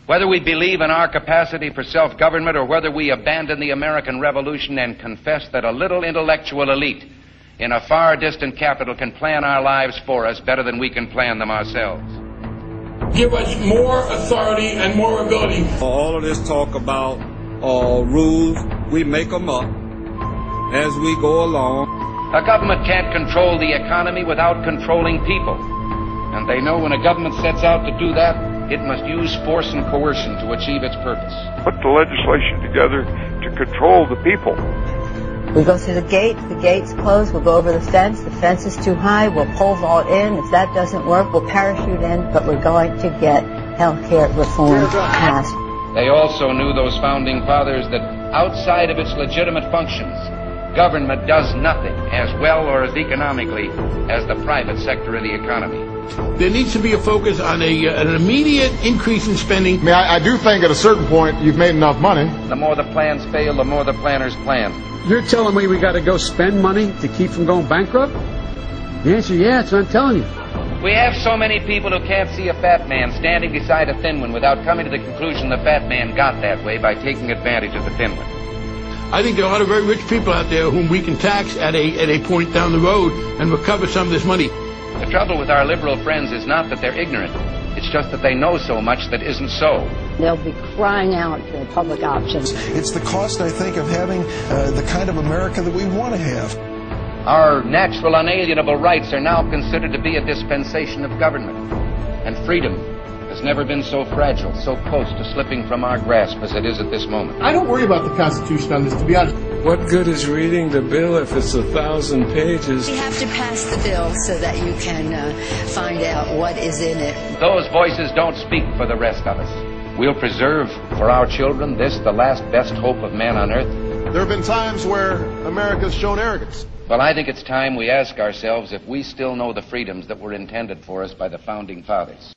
Whether we believe in our capacity for self-government or whether we abandon the American Revolution and confess that a little intellectual elite in a far distant capital can plan our lives for us better than we can plan them ourselves. Give us more authority and more ability. All of this talk about rules, we make them up as we go along. A government can't control the economy without controlling people. And they know when a government sets out to do that, it must use force and coercion to achieve its purpose. Put the legislation together to control the people. We go through the gate's closed, we'll go over the fence is too high, we'll pole vault in. If that doesn't work, we'll parachute in, but we're going to get health care reform passed. They also knew, those founding fathers, that outside of its legitimate functions, government does nothing as well or as economically as the private sector of the economy. There needs to be a focus on an immediate increase in spending. I mean, I do think at a certain point you've made enough money. The more the plans fail, the more the planners plan. You're telling me we got to go spend money to keep from going bankrupt? The answer is yes, I'm telling you. We have so many people who can't see a fat man standing beside a thin one without coming to the conclusion the fat man got that way by taking advantage of the thin one. I think there are a lot of very rich people out there whom we can tax at a point down the road and recover some of this money. The trouble with our liberal friends is not that they're ignorant. It's just that they know so much that isn't so. They'll be crying out for public options. It's the cost, I think, of having the kind of America that we want to have. Our natural unalienable rights are now considered to be a dispensation of government. And freedom has never been so fragile, so close to slipping from our grasp as it is at this moment. I don't worry about the Constitution on this, to be honest. What good is reading the bill if it's 1,000 pages? You have to pass the bill so that you can find out what is in it. Those voices don't speak for the rest of us. We'll preserve for our children this, the last best hope of man on earth. There have been times where America's shown arrogance. Well, I think it's time we ask ourselves if we still know the freedoms that were intended for us by the founding fathers.